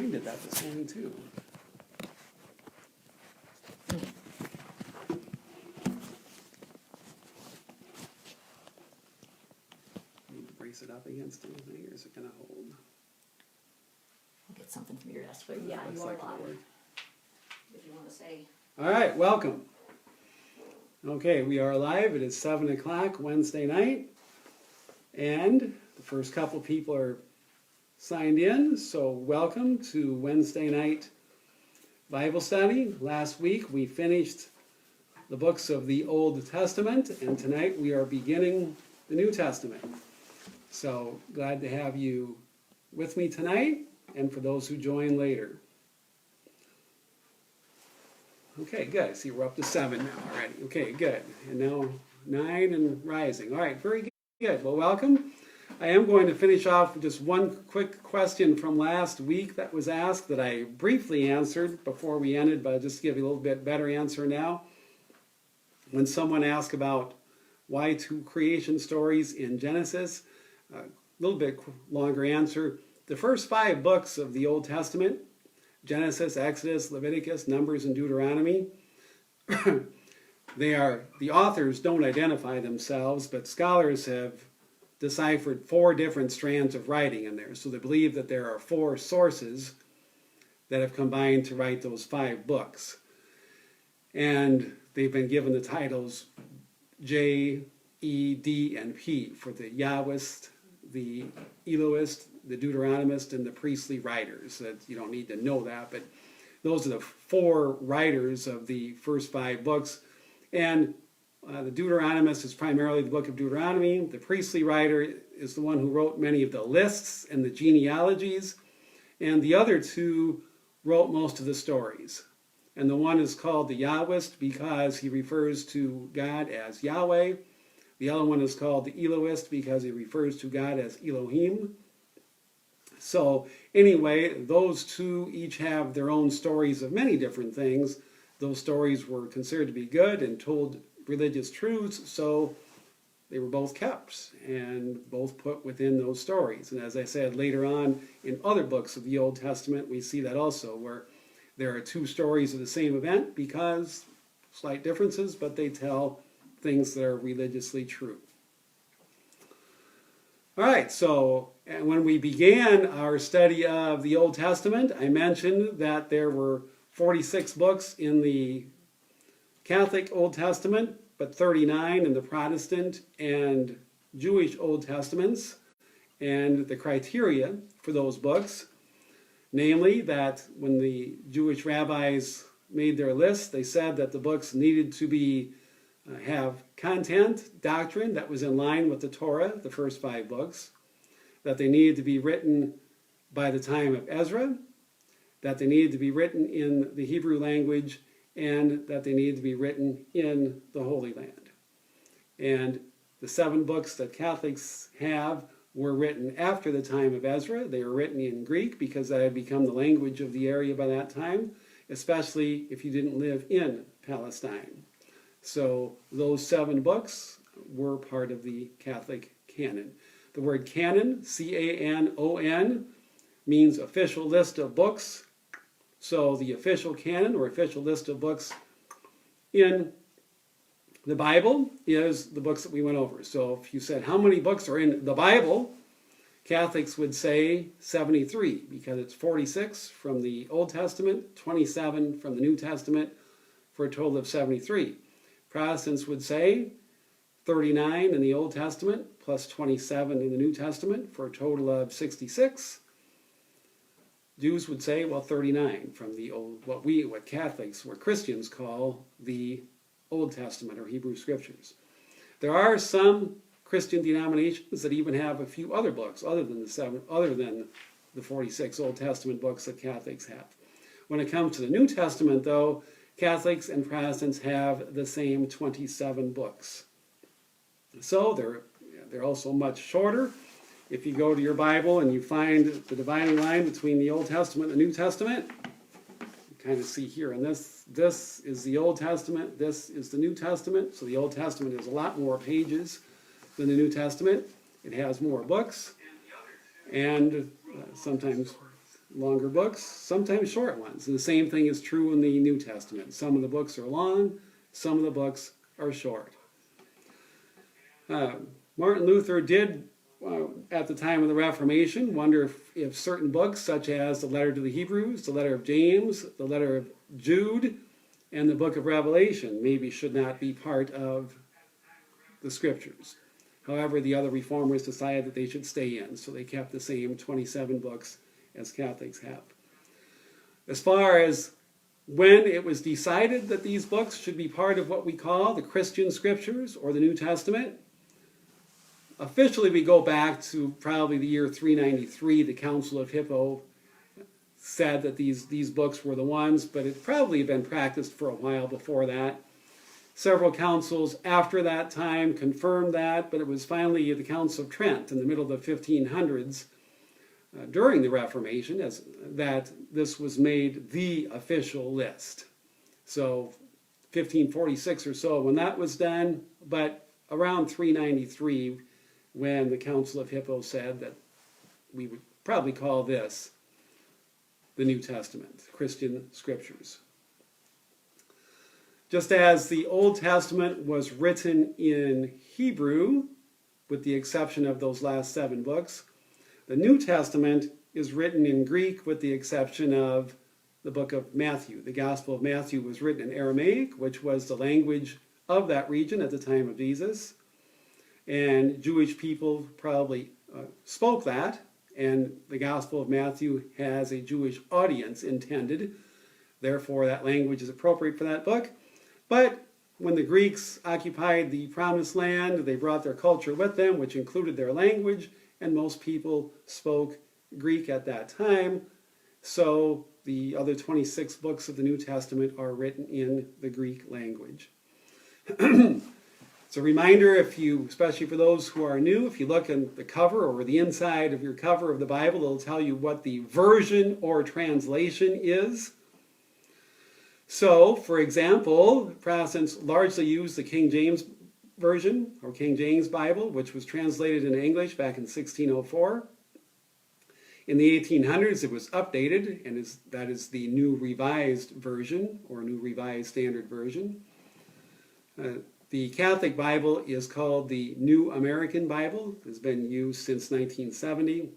Mine did that this morning too. Need to brace it up against anything, or is it going to hold? I'll get something from your desk, but yeah, Looks you are like it'll live. work. If you want to say. All right, welcome. Okay, we are live. It is 7 o'clock Wednesday night. And the first couple people are signed in, so welcome to Wednesday night Bible study. Last week we finished the books of the Old Testament, and tonight we are beginning the New Testament. So glad to have you with me tonight, and for those who join later. Okay, good. See, we're up to 7 now already. Okay, good. And now 9 and rising. All right, very good. Well, welcome. I am going to finish off with just one quick question from last week that was asked that I briefly answered before we ended, but I'll just give you a little bit better answer now. When someone asked about why 2 creation stories in Genesis, a little bit longer answer. The first 5 books of the Old Testament, Genesis, Exodus, Leviticus, Numbers, and Deuteronomy, the authors don't identify themselves, but scholars have deciphered 4 different strands of writing in there. So they believe that there are 4 sources that have combined to write those 5 books. And they've been given the titles J, E, D, and P for the Yahwist, the Elohist, the Deuteronomist, and the priestly writers. That you don't need to know that, but those are the 4 writers of the first 5 books. And the Deuteronomist is primarily the book of Deuteronomy. The priestly writer is the one who wrote many of the lists and the genealogies. And the other 2 wrote most of the stories. And the one is called the Yahwist because he refers to God as Yahweh. The other one is called the Elohist because he refers to God as Elohim. So anyway, those 2 each have their own stories of many different things. Those stories were considered to be good and told religious truths, so they were both kept and both put within those stories. And as I said, later on in other books of the Old Testament, we see that also, where there are 2 stories of the same event because slight differences, but they tell things that are religiously true. All right, so when we began our study of the Old Testament, I mentioned that there were 46 books in the Catholic Old Testament, but 39 in the Protestant and Jewish Old Testaments, and the criteria for those books, namely that when the Jewish rabbis made their list, they said that the books needed to have content, doctrine that was in line with the Torah, the first 5 books, that they needed to be written by the time of Ezra, that they needed to be written in the Hebrew language, and that they needed to be written in the Holy Land. And the 7 books that Catholics have were written after the time of Ezra. They were written in Greek because that had become the language of the area by that time, especially if you didn't live in Palestine. So those 7 books were part of the Catholic canon. The word canon, C-A-N-O-N, means official list of books. So the official canon or official list of books in the Bible is the books that we went over. So if you said, how many books are in the Bible? Catholics would say 73 because it's 46 from the Old Testament, 27 from the New Testament, for a total of 73. Protestants would say 39 in the Old Testament plus 27 in the New Testament for a total of 66. Jews would say, well, 39 from the old, what Catholics, what Christians call the Old Testament or Hebrew Scriptures. There are some Christian denominations that even have a few other books other than the 46 Old Testament books that Catholics have. When it comes to the New Testament, though, Catholics and Protestants have the same 27 books. So they're also much shorter. If you go to your Bible and you find the dividing line between the Old Testament and the New Testament, you kind of see here, and this is the Old Testament, this is the New Testament. So the Old Testament has a lot more pages than the New Testament. It has more books, and sometimes longer books, sometimes short ones. And the same thing is true in the New Testament. Some of the books are long, some of the books are short. Martin Luther did, at the time of the Reformation, wonder if certain books, such as the letter to the Hebrews, the letter of James, the letter of Jude, and the book of Revelation, maybe should not be part of the scriptures. However, the other reformers decided that they should stay in, so they kept the same 27 books as Catholics have. As far as when it was decided that these books should be part of what we call the Christian scriptures or the New Testament, officially we go back to probably the year 393. The Council of Hippo said that these books were the ones, but it probably had been practiced for a while before that. Several councils after that time confirmed that, but it was finally the Council of Trent in the middle of the 1500s, during the Reformation, that this was made the official list. So 1546 or so when that was done, but around 393 when the Council of Hippo said that we would probably call this the New Testament, Christian scriptures. Just as the Old Testament was written in Hebrew, with the exception of those last 7 books, the New Testament is written in Greek with the exception of the book of Matthew. The Gospel of Matthew was written in Aramaic, which was the language of that region at the time of Jesus. And Jewish people probably spoke that, and the Gospel of Matthew has a Jewish audience intended. Therefore, that language is appropriate for that book. But when the Greeks occupied the Promised Land, they brought their culture with them, which included their language, and most people spoke Greek at that time. So the other 26 books of the New Testament are written in the Greek language. It's a reminder, especially for those who are new, if you look in the cover or the inside of your cover of the Bible, it'll tell you what the version or translation is. So, for example, Protestants largely use the King James Version, or King James Bible, which was translated into English back in 1604. In the 1800s, it was updated, and that is the New Revised Version, or New Revised Standard Version. The Catholic Bible is called the New American Bible. It has been used since 1970.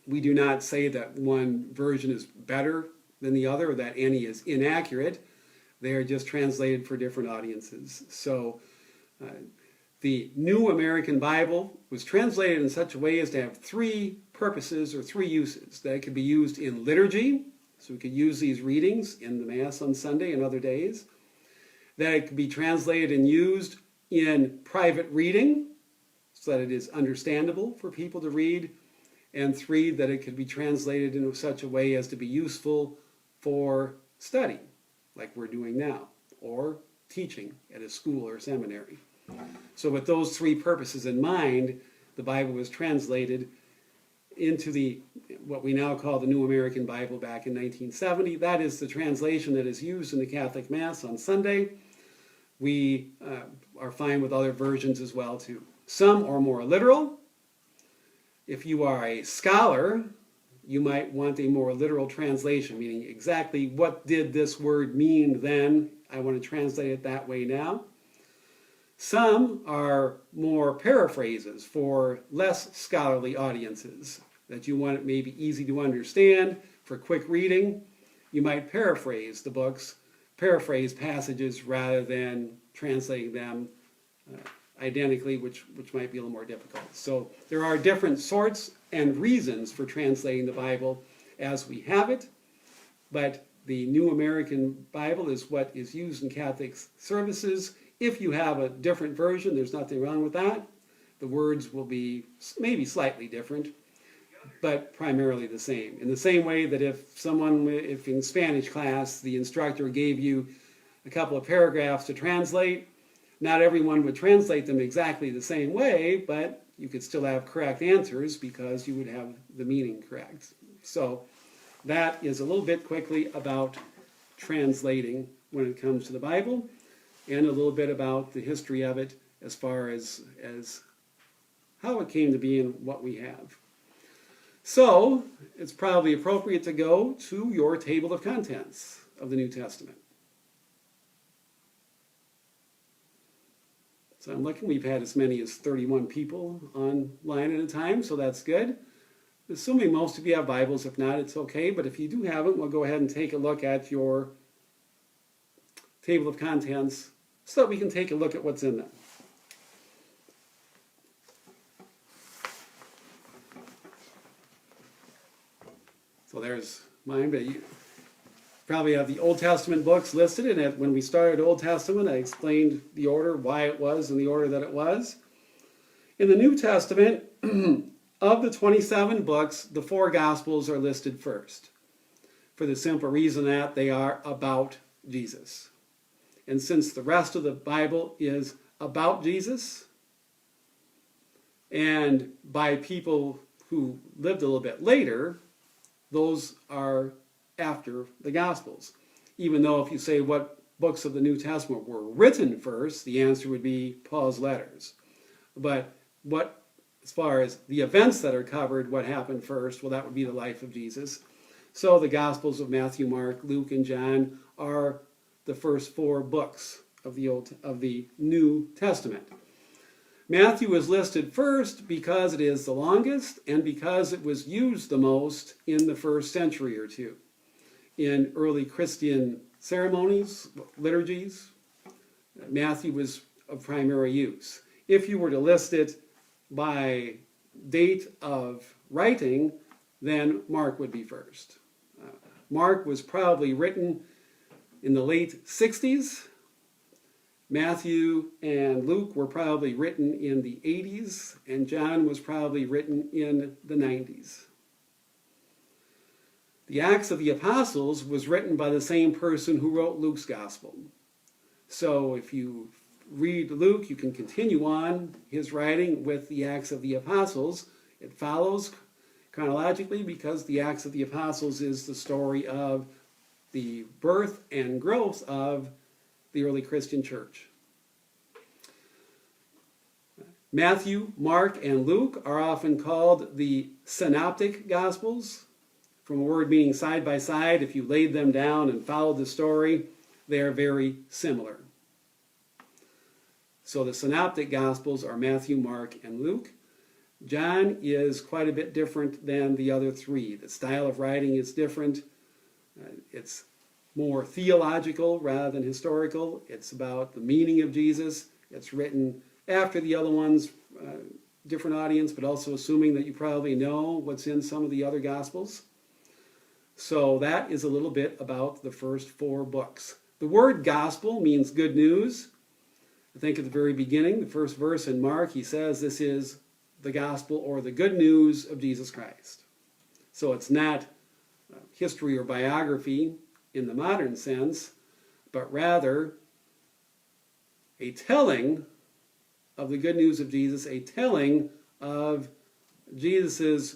We do not say that one version is better than the other, or that any is inaccurate. They are just translated for different audiences. So the New American Bible was translated in such a way as to have 3 purposes or 3 uses. That it could be used in liturgy, so we could use these readings in the Mass on Sunday and other days. That it could be translated and used in private reading, so that it is understandable for people to read. And 3, that it could be translated in such a way as to be useful for study, like we're doing now, or teaching at a school or seminary. So with those 3 purposes in mind, the Bible was translated into what we now call the New American Bible back in 1970. That is the translation that is used in the Catholic Mass on Sunday. We are fine with other versions as well too. Some are more literal. If you are a scholar, you might want a more literal translation, meaning exactly what did this word mean then? I want to translate it that way now. Some are more paraphrases for less scholarly audiences that you want it maybe easy to understand for quick reading. You might paraphrase the books, paraphrase passages rather than translating them identically, which might be a little more difficult. So there are different sorts and reasons for translating the Bible as we have it, but the New American Bible is what is used in Catholic services. If you have a different version, there's nothing wrong with that. The words will be maybe slightly different, but primarily the same. In the same way that if in Spanish class, the instructor gave you a couple of paragraphs to translate, not everyone would translate them exactly the same way, but you could still have correct answers because you would have the meaning correct. So that is a little bit quickly about translating when it comes to the Bible, and a little bit about the history of it as far as how it came to be and what we have. So it's probably appropriate to go to your table of contents of the New Testament. So I'm looking, we've had as many as 31 people online at a time, so that's good. Assuming most of you have Bibles, if not, it's okay. But if you do have it, we'll go ahead and take a look at your table of contents so that we can take a look at what's in them. So there's mine, but you probably have the Old Testament books listed, and when we started Old Testament, I explained the order, why it was in the order that it was. In the New Testament, of the 27 books, the 4 Gospels are listed first, for the simple reason that they are about Jesus. And since the rest of the Bible is about Jesus, and by people who lived a little bit later, those are after the Gospels. Even though if you say what books of the New Testament were written first, the answer would be Paul's letters. But as far as the events that are covered, what happened first, well, that would be the life of Jesus. So the Gospels of Matthew, Mark, Luke, and John are the first 4 books of the New Testament. Matthew is listed first because it is the longest and because it was used the most in the first century or two. In early Christian ceremonies, liturgies, Matthew was of primary use. If you were to list it by date of writing, then Mark would be first. Mark was probably written in the late 60s. Matthew and Luke were probably written in the 80s, and John was probably written in the 90s. The Acts of the Apostles was written by the same person who wrote Luke's Gospel. So if you read Luke, you can continue on his writing with the Acts of the Apostles. It follows chronologically because the Acts of the Apostles is the story of the birth and growth of the early Christian church. Matthew, Mark, and Luke are often called the synoptic gospels, from a word meaning side by side. If you laid them down and followed the story, they are very similar. So the synoptic gospels are Matthew, Mark, and Luke. John is quite a bit different than the other 3. The style of writing is different. It's more theological rather than historical. It's about the meaning of Jesus. It's written after the other ones, different audience, but also assuming that you probably know what's in some of the other Gospels. So that is a little bit about the first 4 books. The word gospel means good news. I think at the very beginning, the first verse in Mark, he says this is the gospel or the good news of Jesus Christ. So it's not history or biography in the modern sense, but rather a telling of the good news of Jesus, a telling of Jesus'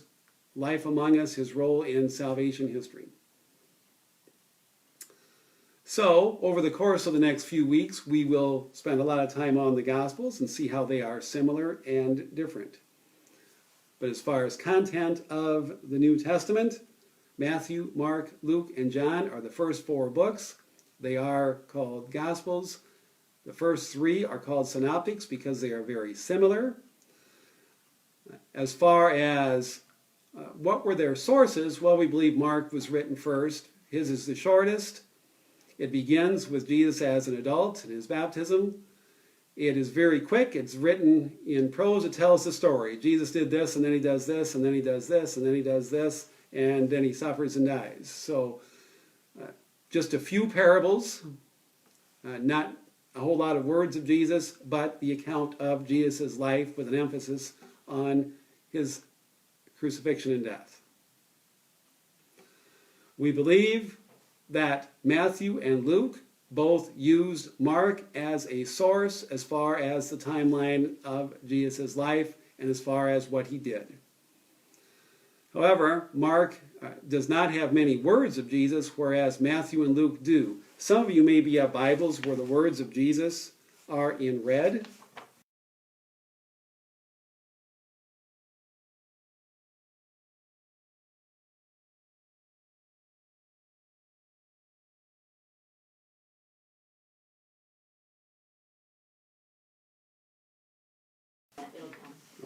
life among us, his role in salvation history. So, over the course of the next few weeks, we will spend a lot of time on the Gospels and see how they are similar and different. But as far as content of the New Testament, Matthew, Mark, Luke, and John are the first 4 books. They are called Gospels. The first 3 are called Synoptics because they are very similar. As far as what were their sources, well, we believe Mark was written first. His is the shortest. It begins with Jesus as an adult and his baptism. It is very quick. It's written in prose. It tells the story. Jesus did this, and then he does this, and then he does this, and then he does this, and then he suffers and dies. So just a few parables, not a whole lot of words of Jesus, but the account of Jesus' life with an emphasis on his crucifixion and death. We believe that Matthew and Luke both used Mark as a source as far as the timeline of Jesus' life and as far as what he did. However, Mark does not have many words of Jesus, whereas Matthew and Luke do. Some of you maybe have Bibles where the words of Jesus are in red.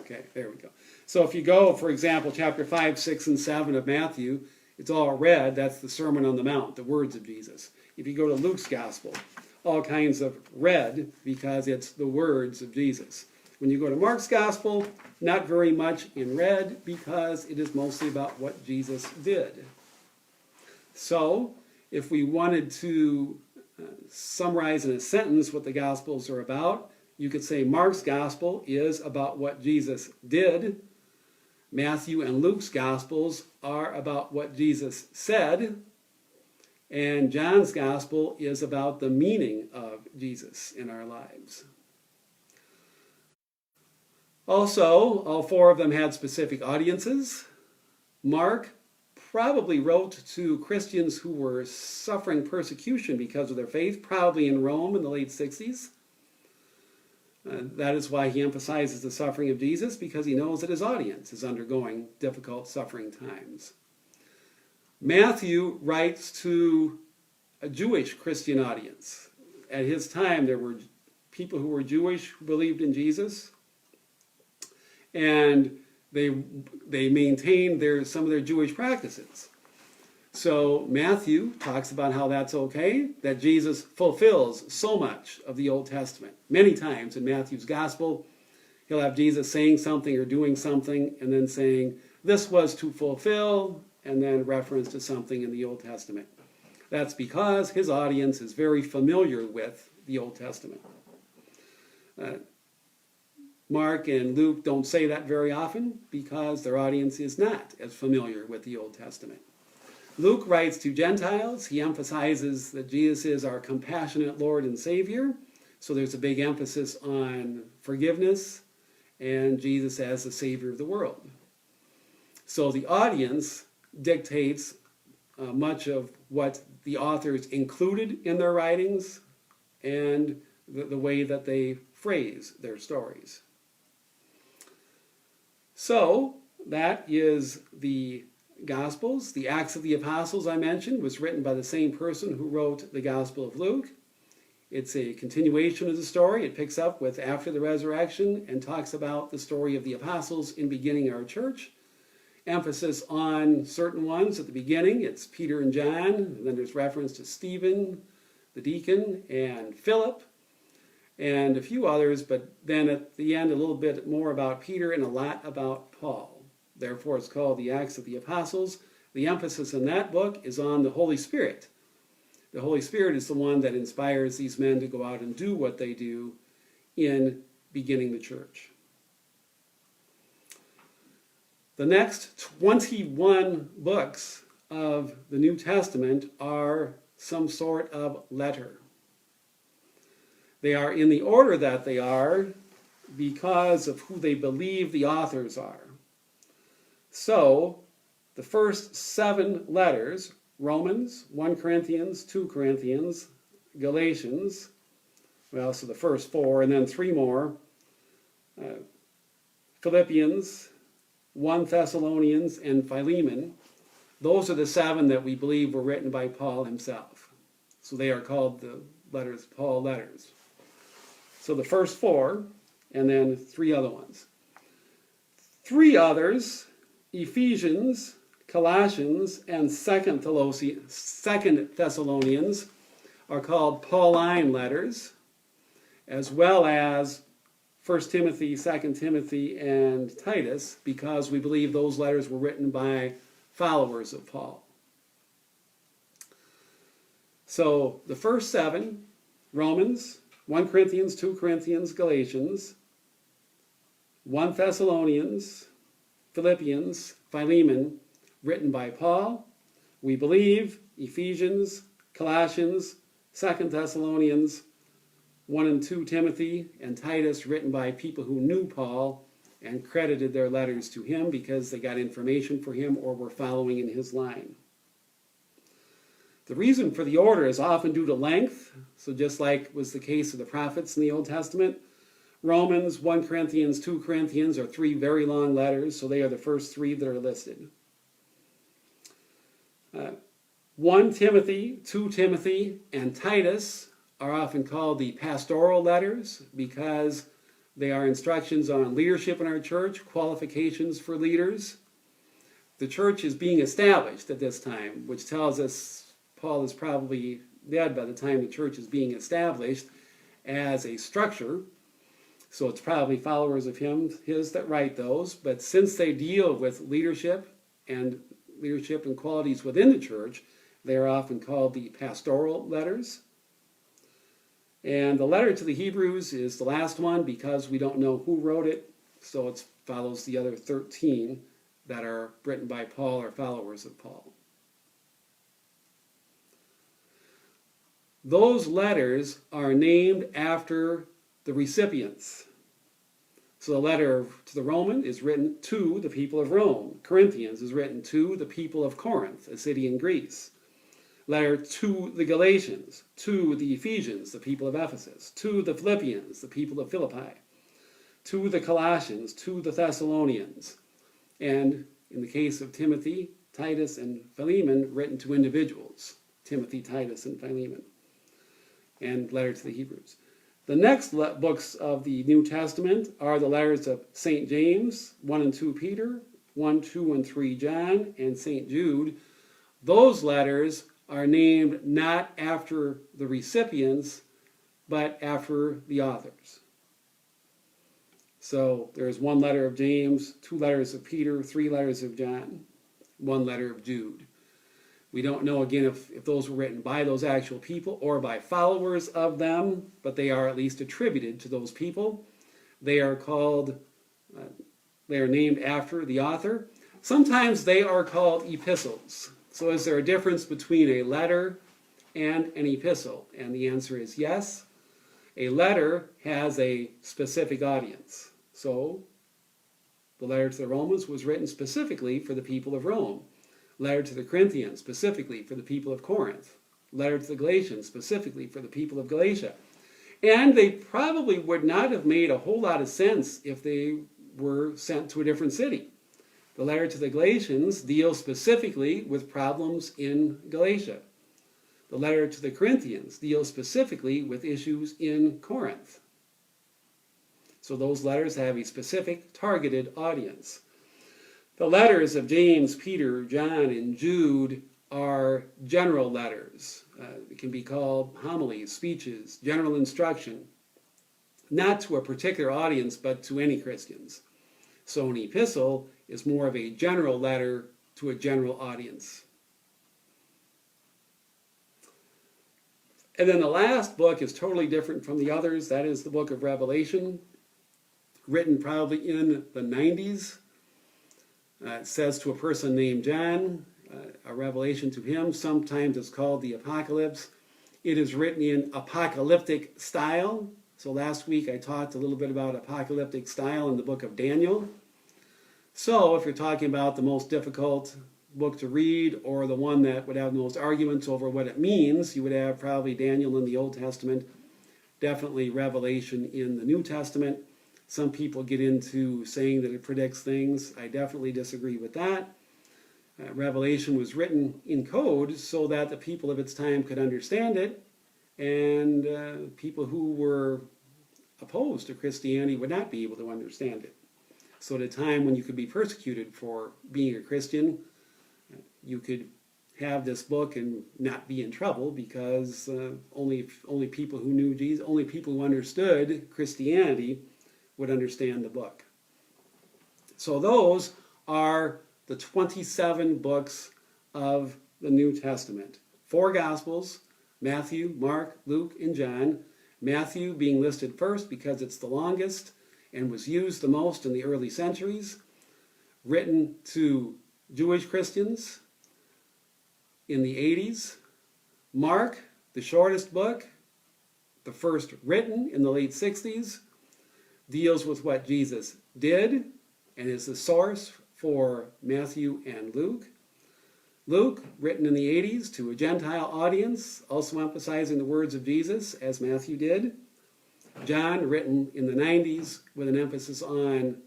Okay, there we go. So if you go, for example, chapter 5, 6, and 7 of Matthew, it's all red. That's the Sermon on the Mount, the words of Jesus. If you go to Luke's Gospel, all kinds of red because it's the words of Jesus. When you go to Mark's Gospel, not very much in red because it is mostly about what Jesus did. So, if we wanted to summarize in a sentence what the Gospels are about, you could say Mark's Gospel is about what Jesus did. Matthew and Luke's Gospels are about what Jesus said. And John's Gospel is about the meaning of Jesus in our lives. Also, all four of them had specific audiences. Mark probably wrote to Christians who were suffering persecution because of their faith, probably in Rome in the late 60s. That is why he emphasizes the suffering of Jesus, because he knows that his audience is undergoing difficult suffering times. Matthew writes to a Jewish Christian audience. At his time, there were people who were Jewish who believed in Jesus, and they maintained some of their Jewish practices. So Matthew talks about how that's okay, that Jesus fulfills so much of the Old Testament. Many times in Matthew's Gospel, he'll have Jesus saying something or doing something, and then saying, this was to fulfill, and then reference to something in the Old Testament. That's because his audience is very familiar with the Old Testament. Mark and Luke don't say that very often because their audience is not as familiar with the Old Testament. Luke writes to Gentiles. He emphasizes that Jesus is our compassionate Lord and Savior. So there's a big emphasis on forgiveness and Jesus as the Savior of the world. So the audience dictates much of what the authors included in their writings and the way that they phrase their stories. So that is the Gospels. The Acts of the Apostles I mentioned was written by the same person who wrote the Gospel of Luke. It's a continuation of the story. It picks up with after the resurrection and talks about the story of the apostles in beginning our church. Emphasis on certain ones at the beginning. It's Peter and John, and then there's reference to Stephen, the deacon, and Philip, and a few others, but then at the end a little bit more about Peter and a lot about Paul. Therefore, it's called the Acts of the Apostles. The emphasis in that book is on the Holy Spirit. The Holy Spirit is the one that inspires these men to go out and do what they do in beginning the church. The next 21 books of the New Testament are some sort of letter. They are in the order that they are because of who they believe the authors are. So, the first 7 letters, Romans, 1 Corinthians, 2 Corinthians, Galatians, well, so the first 4, and then 3 more, Philippians, 1 Thessalonians, and Philemon. Those are the 7 that we believe were written by Paul himself. So they are called the letters, Paul letters. So the first 4, and then 3 other ones. 3 others, Ephesians, Colossians, and 2 Thessalonians, are called Pauline letters, as well as 1 Timothy, 2 Timothy, and Titus, because we believe those letters were written by followers of Paul. So the first 7, Romans, 1 Corinthians, 2 Corinthians, Galatians, 1 Thessalonians, Philippians, Philemon, written by Paul. We believe Ephesians, Colossians, 2 Thessalonians, 1 and 2 Timothy, and Titus, written by people who knew Paul and credited their letters to him because they got information for him or were following in his line. The reason for the order is often due to length. So just like was the case of the prophets in the Old Testament, Romans, 1 Corinthians, 2 Corinthians are 3 very long letters, so they are the first 3 that are listed. 1 Timothy, 2 Timothy, and Titus are often called the pastoral letters because They are instructions on leadership in our church, qualifications for leaders. The church is being established at this time, which tells us Paul is probably dead by the time the church is being established as a structure. So it's probably followers of his that write those. But since they deal with leadership and qualities within the church, they are often called the pastoral letters. And the letter to the Hebrews is the last one because we don't know who wrote it, so it follows the other 13 that are written by Paul or followers of Paul. Those letters are named after the recipients. So the letter to the Roman is written to the people of Rome. Corinthians is written to the people of Corinth, a city in Greece. Letter to the Galatians, to the Ephesians, the people of Ephesus, to the Philippians, the people of Philippi, to the Colossians, to the Thessalonians, and in the case of Timothy, Titus, and Philemon, written to individuals, Timothy, Titus, and Philemon, and letter to the Hebrews. The next books of the New Testament are the letters of St. James, 1 and 2 Peter, 1, 2, and 3 John, and St. Jude. Those letters are named not after the recipients, but after the authors. So there's 1 letter of James, 2 letters of Peter, 3 letters of John, 1 letter of Jude. We don't know, again, if those were written by those actual people or by followers of them, but they are at least attributed to those people. They are named after the author. Sometimes they are called epistles. So is there a difference between a letter and an epistle? And the answer is yes. A letter has a specific audience. So the letter to the Romans was written specifically for the people of Rome. Letter to the Corinthians, specifically for the people of Corinth. Letter to the Galatians, specifically for the people of Galatia. And they probably would not have made a whole lot of sense if they were sent to a different city. The letter to the Galatians deals specifically with problems in Galatia. The letter to the Corinthians deals specifically with issues in Corinth. So those letters have a specific targeted audience. The letters of James, Peter, John, and Jude are general letters. It can be called homilies, speeches, general instruction, not to a particular audience, but to any Christians. So an epistle is more of a general letter to a general audience. And then the last book is totally different from the others. That is the book of Revelation, written probably in the 90s. It says to a person named John, a revelation to him. Sometimes it's called the Apocalypse. It is written in apocalyptic style. So last week I talked a little bit about apocalyptic style in the book of Daniel. So if you're talking about the most difficult book to read or the one that would have the most arguments over what it means, you would have probably Daniel in the Old Testament, definitely Revelation in the New Testament. Some people get into saying that it predicts things. I definitely disagree with that. Revelation was written in code so that the people of its time could understand it, and people who were opposed to Christianity would not be able to understand it. So at a time when you could be persecuted for being a Christian, you could have this book and not be in trouble because only people who knew Jesus, only people who understood Christianity would understand the book. So those are the 27 books of the New Testament. 4 Gospels, Matthew, Mark, Luke, and John. Matthew being listed first because it's the longest and was used the most in the early centuries. Written to Jewish Christians in the 80s. Mark, the shortest book, the first written in the late 60s, deals with what Jesus did and is the source for Matthew and Luke. Luke, written in the 80s to a Gentile audience, also emphasizing the words of Jesus, as Matthew did. John, written in the 90s with an emphasis on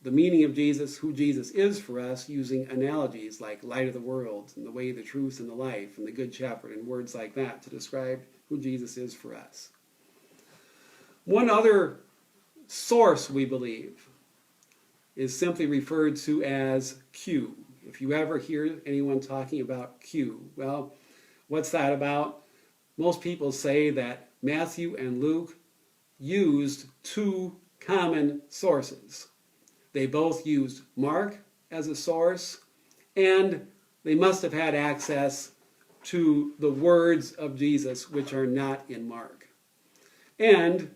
the meaning of Jesus, who Jesus is for us, using analogies like light of the world, and the way, the truth, and the life, and the good shepherd, and words like that to describe who Jesus is for us. One other source, we believe, is simply referred to as Q. If you ever hear anyone talking about Q, well, what's that about? Most people say that Matthew and Luke used two common sources. They both used Mark as a source, and they must have had access to the words of Jesus, which are not in Mark. And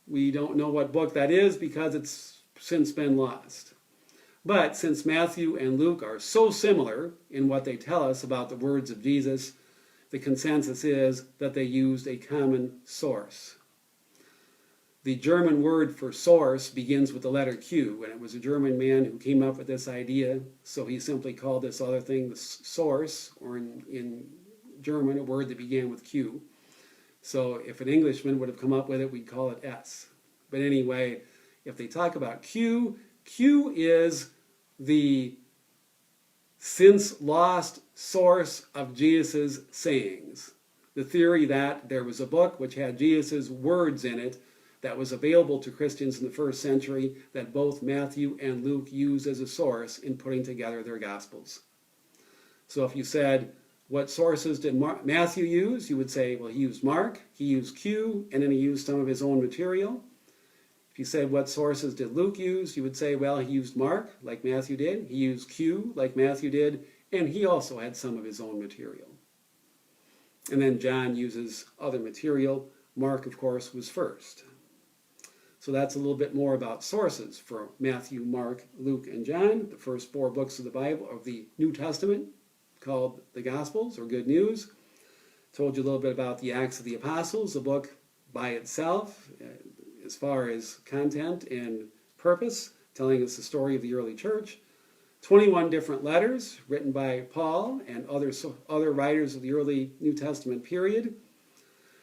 we don't know what book that is because it's since been lost. But since Matthew and Luke are so similar in what they tell us about the words of Jesus, the consensus is that they used a common source. The German word for source begins with the letter Q, and it was a German man who came up with this idea, so he simply called this other thing the source, or in German, a word that began with Q. So if an Englishman would have come up with it, we'd call it S. But anyway, if they talk about Q, Q is the since lost source of Jesus' sayings. The theory that there was a book which had Jesus' words in it that was available to Christians in the first century that both Matthew and Luke used as a source in putting together their Gospels. So if you said, what sources did Matthew use? You would say, well, he used Mark, he used Q, and then he used some of his own material. If you said, what sources did Luke use? You would say, well, he used Mark, like Matthew did. He used Q, like Matthew did. And he also had some of his own material. And then John uses other material. Mark, of course, was first. So that's a little bit more about sources for Matthew, Mark, Luke, and John, the first four books of the Bible, of the New Testament, called the Gospels, or Good News. Told you a little bit about the Acts of the Apostles, a book by itself, as far as content and purpose, telling us the story of the early church. 21 different letters written by Paul and other writers of the early New Testament period.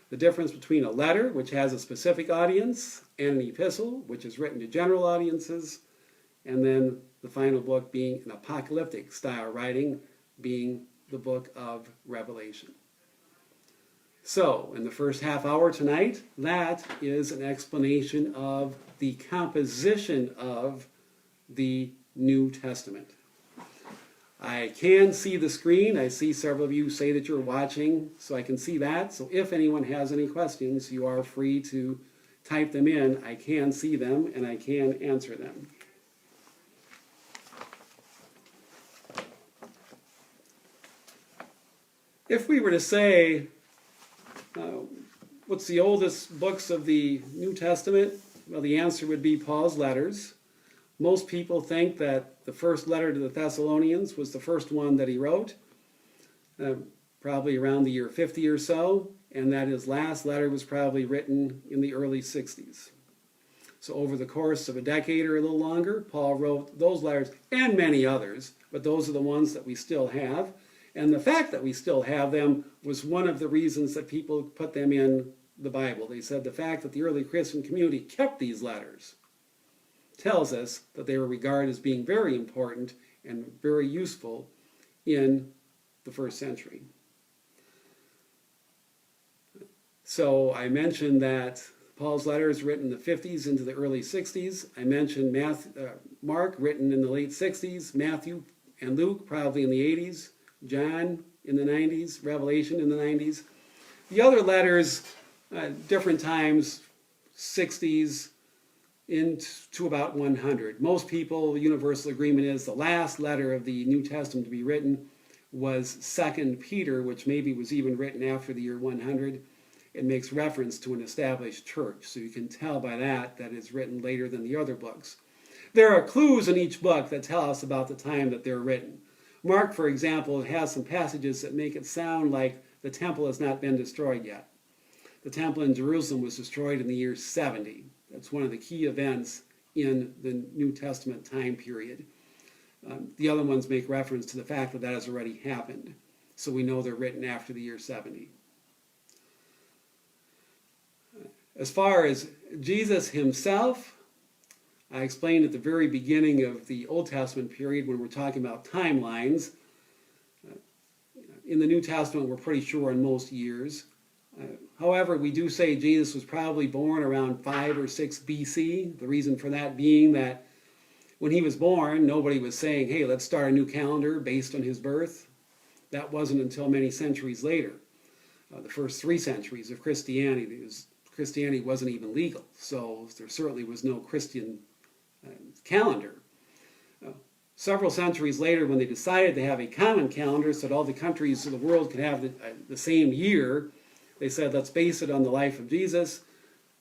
The difference between a letter, which has a specific audience, and an epistle, which is written to general audiences, and then the final book being an apocalyptic style writing, being the book of Revelation. So, in the first half hour tonight, that is an explanation of the composition of the New Testament. I can see the screen. I see several of you say that you're watching, so I can see that. So if anyone has any questions, you are free to type them in. I can see them, and I can answer them. If we were to say, what's the oldest books of the New Testament? Well, the answer would be Paul's letters. Most people think that the first letter to the Thessalonians was the first one that he wrote, probably around the year 50 or so, and that his last letter was probably written in the early 60s. So over the course of a decade or a little longer, Paul wrote those letters and many others, but those are the ones that we still have. And the fact that we still have them was one of the reasons that people put them in the Bible. They said the fact that the early Christian community kept these letters tells us that they were regarded as being very important and very useful in the first century. So I mentioned that Paul's letters written in the 50s into the early 60s. I mentioned Mark written in the late 60s, Matthew and Luke probably in the 80s, John in the 90s, Revelation in the 90s. The other letters, different times, 60s into about 100. Most people, universal agreement is the last letter of the New Testament to be written was 2 Peter, which maybe was even written after the year 100. It makes reference to an established church, so you can tell by that it's written later than the other books. There are clues in each book that tell us about the time that they're written. Mark, for example, has some passages that make it sound like the temple has not been destroyed yet. The temple in Jerusalem was destroyed in the year 70. That's one of the key events in the New Testament time period. The other ones make reference to the fact that has already happened, so we know they're written after the year 70. As far as Jesus himself, I explained at the very beginning of the Old Testament period when we're talking about timelines. In the New Testament, we're pretty sure on most years. However, we do say Jesus was probably born around 5 or 6 BC. The reason for that being that when he was born, nobody was saying, hey, let's start a new calendar based on his birth. That wasn't until many centuries later. The first 3 centuries of Christianity wasn't even legal, so there certainly was no Christian calendar. Several centuries later, when they decided to have a common calendar so that all the countries of the world could have the same year, they said, let's base it on the life of Jesus.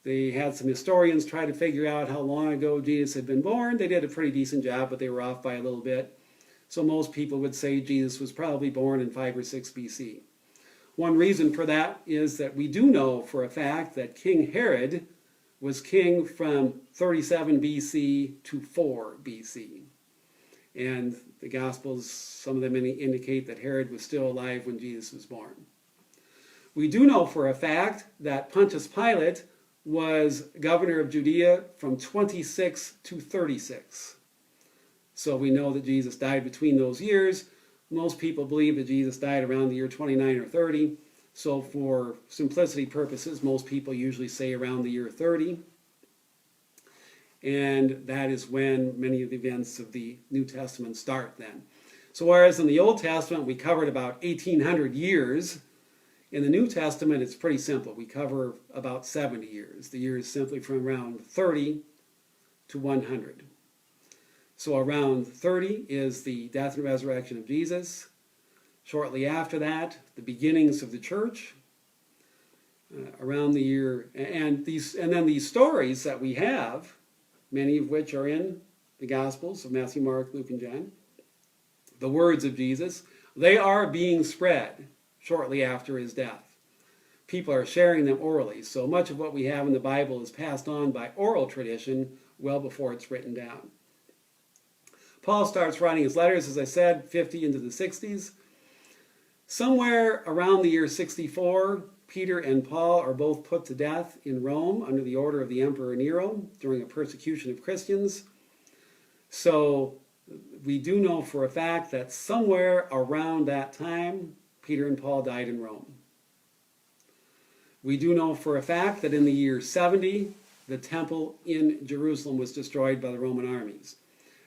They had some historians try to figure out how long ago Jesus had been born. They did a pretty decent job, but they were off by a little bit. So most people would say Jesus was probably born in 5 or 6 BC. One reason for that is that we do know for a fact that King Herod was king from 37 BC to 4 BC. And the Gospels, some of them indicate that Herod was still alive when Jesus was born. We do know for a fact that Pontius Pilate was governor of Judea from 26 to 36. So we know that Jesus died between those years. Most people believe that Jesus died around the year 29 or 30. So for simplicity purposes, most people usually say around the year 30. And that is when many of the events of the New Testament start then. So whereas in the Old Testament we covered about 1,800 years, in the New Testament it's pretty simple. We cover about 70 years. The year is simply from around 30 to 100. So around 30 is the death and resurrection of Jesus. Shortly after that, the beginnings of the church. Around the year, and then these stories that we have, many of which are in the Gospels of Matthew, Mark, Luke, and John, the words of Jesus, they are being spread shortly after his death. People are sharing them orally, so much of what we have in the Bible is passed on by oral tradition well before it's written down. Paul starts writing his letters, as I said, 50 into the 60s. Somewhere around the year 64, Peter and Paul are both put to death in Rome under the order of the Emperor Nero during a persecution of Christians. So we do know for a fact that somewhere around that time, Peter and Paul died in Rome. We do know for a fact that in the year 70, the temple in Jerusalem was destroyed by the Roman armies.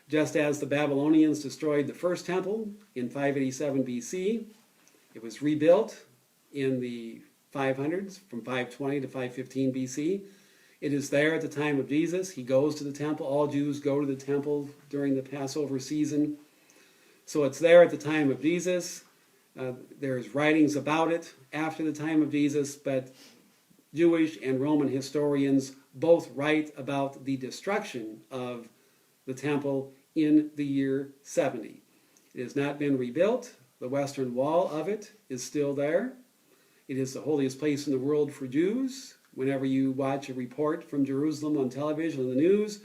Just as the Babylonians destroyed the first temple in 587 BC, it was rebuilt in the 500s, from 520 to 515 BC. It is there at the time of Jesus. He goes to the temple. All Jews go to the temple during the Passover season. So it's there at the time of Jesus. There's writings about it after the time of Jesus, but Jewish and Roman historians both write about the destruction of the temple in the year 70. It has not been rebuilt. The western wall of it is still there. It is the holiest place in the world for Jews. Whenever you watch a report from Jerusalem on television, on the news,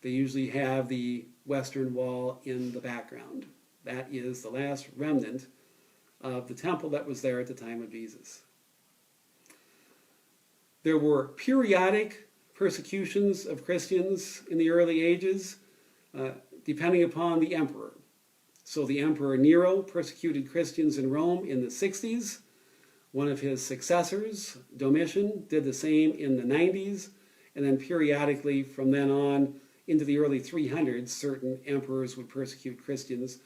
they usually have the western wall in the background. That is the last remnant of the temple that was there at the time of Jesus. There were periodic persecutions of Christians in the early ages, depending upon the emperor. So the Emperor Nero persecuted Christians in Rome in the 60s. One of his successors, Domitian, did the same in the 90s. And then periodically, from then on into the early 300s, certain emperors would persecute Christians.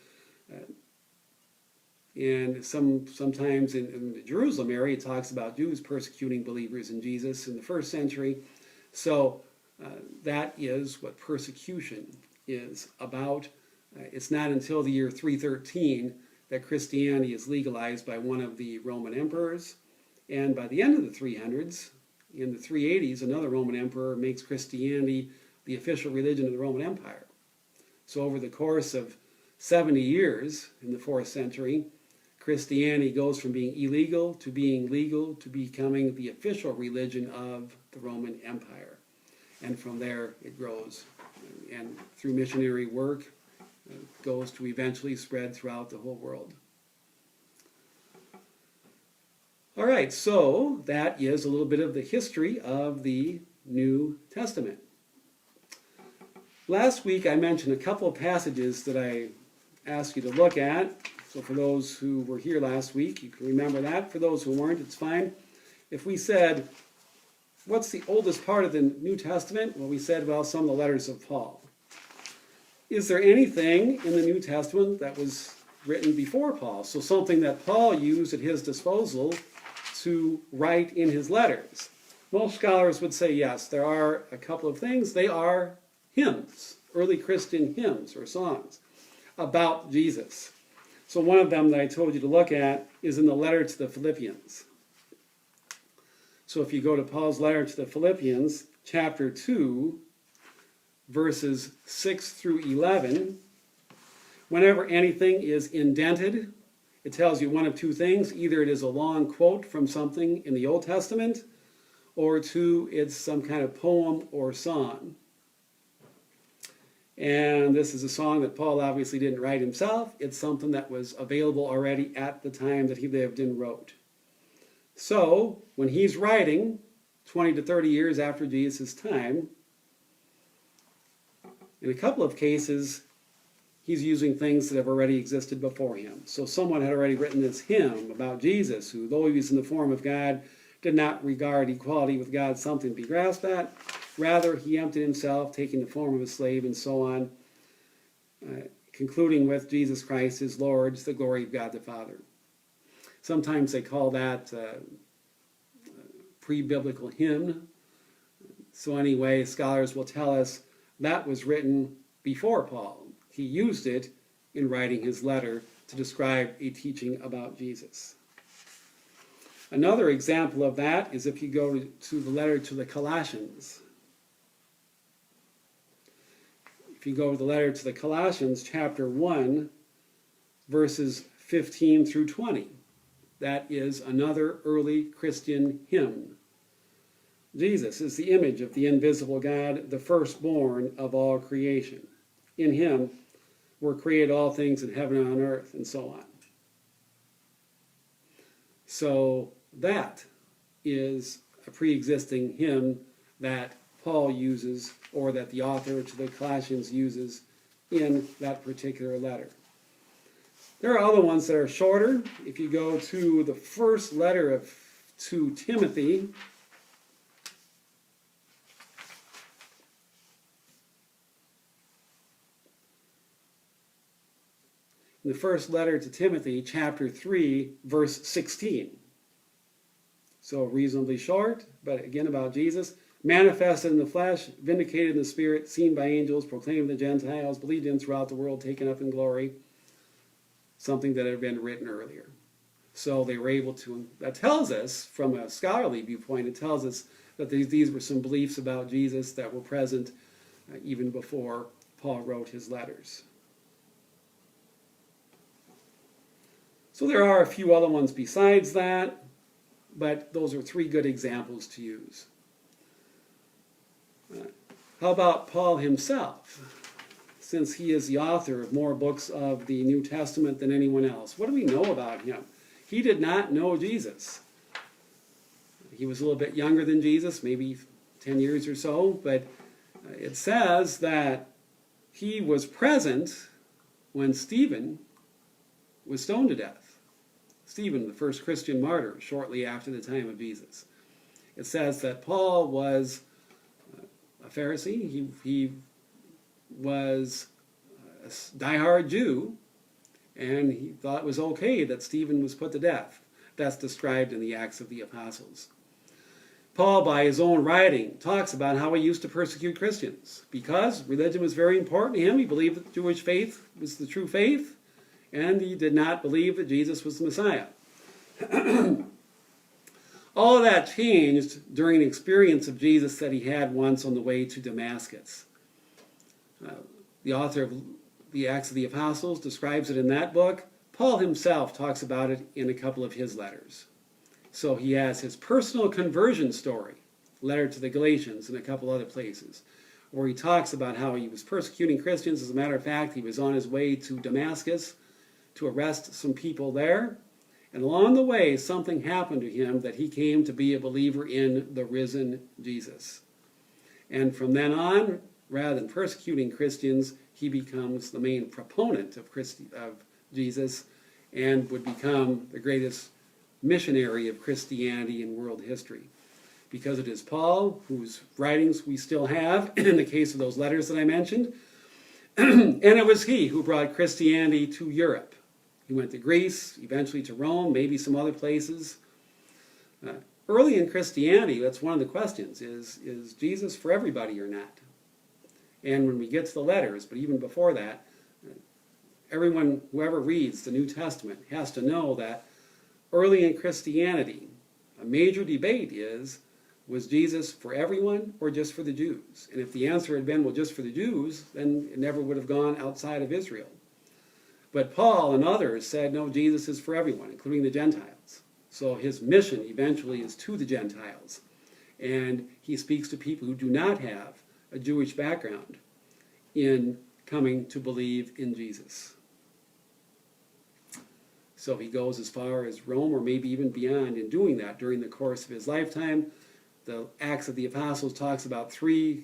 And sometimes in the Jerusalem area, it talks about Jews persecuting believers in Jesus in the first century. So that is what persecution is about. It's not until the year 313 that Christianity is legalized by one of the Roman emperors. And by the end of the 300s, in the 380s, another Roman emperor makes Christianity the official religion of the Roman Empire. So over the course of 70 years in the 4th century, Christianity goes from being illegal to being legal to becoming the official religion of the Roman Empire. And from there it grows. And through missionary work, it goes to eventually spread throughout the whole world. All right, so that is a little bit of the history of the New Testament. Last week I mentioned a couple of passages that I asked you to look at. So for those who were here last week, you can remember that. For those who weren't, it's fine. If we said, what's the oldest part of the New Testament? Well, we said, well, some of the letters of Paul. Is there anything in the New Testament that was written before Paul? So something that Paul used at his disposal to write in his letters. Most scholars would say yes, there are a couple of things. They are hymns, early Christian hymns or songs about Jesus. So one of them that I told you to look at is in the letter to the Philippians. So if you go to Paul's letter to the Philippians, chapter 2, verses 6 through 11, whenever anything is indented, it tells you one of two things. Either it is a long quote from something in the Old Testament, or two, it's some kind of poem or song. And this is a song that Paul obviously didn't write himself. It's something that was available already at the time that he lived and wrote. So, when he's writing, 20 to 30 years after Jesus' time, in a couple of cases, he's using things that have already existed before him. So someone had already written this hymn about Jesus, who, though he was in the form of God, did not regard equality with God something to be grasped at. Rather, he emptied himself, taking the form of a slave, and so on, concluding with Jesus Christ, his Lord, the glory of God the Father. Sometimes they call that pre-biblical hymn. So anyway, scholars will tell us that was written before Paul. He used it in writing his letter to describe a teaching about Jesus. Another example of that is if you go to the letter to the Colossians. If you go to the letter to the Colossians, chapter 1, verses 15 through 20. That is another early Christian hymn. Jesus is the image of the invisible God, the firstborn of all creation. In him were created all things in heaven and on earth, and so on. So that is a pre-existing hymn that Paul uses, or that the author to the Colossians uses in that particular letter. There are other ones that are shorter. If you go to the first letter to Timothy, in the first letter to Timothy, chapter 3, verse 16. So reasonably short, but again about Jesus. Manifested in the flesh, vindicated in the spirit, seen by angels, proclaimed to the Gentiles, believed in throughout the world, taken up in glory. Something that had been written earlier. So they were able to, that tells us, from a scholarly viewpoint, it tells us that these were some beliefs about Jesus that were present even before Paul wrote his letters. So there are a few other ones besides that, but those are three good examples to use. How about Paul himself? Since he is the author of more books of the New Testament than anyone else, what do we know about him? He did not know Jesus. He was a little bit younger than Jesus, maybe 10 years or so, but it says that he was present when Stephen was stoned to death. Stephen, the first Christian martyr, shortly after the time of Jesus. It says that Paul was a Pharisee. He was a diehard Jew, and he thought it was okay that Stephen was put to death. That's described in the Acts of the Apostles. Paul, by his own writing, talks about how he used to persecute Christians because religion was very important to him. He believed that the Jewish faith was the true faith, and he did not believe that Jesus was the Messiah. All of that changed during an experience of Jesus that he had once on the way to Damascus. The author of the Acts of the Apostles describes it in that book. Paul himself talks about it in a couple of his letters. So he has his personal conversion story, letter to the Galatians and a couple other places, where he talks about how he was persecuting Christians. As a matter of fact, he was on his way to Damascus to arrest some people there. And along the way, something happened to him that he came to be a believer in the risen Jesus. And from then on, rather than persecuting Christians, he becomes the main proponent of Jesus and would become the greatest missionary of Christianity in world history. Because it is Paul, whose writings we still have, in the case of those letters that I mentioned, and it was he who brought Christianity to Europe. He went to Greece, eventually to Rome, maybe some other places. Early in Christianity, that's one of the questions, is Jesus for everybody or not? And when we get to the letters, but even before that, everyone, whoever reads the New Testament, has to know that early in Christianity, a major debate is, was Jesus for everyone or just for the Jews? And if the answer had been, well, just for the Jews, then it never would have gone outside of Israel. But Paul and others said, no, Jesus is for everyone, including the Gentiles. So his mission eventually is to the Gentiles. And he speaks to people who do not have a Jewish background in coming to believe in Jesus. So he goes as far as Rome or maybe even beyond in doing that during the course of his lifetime. The Acts of the Apostles talks about 3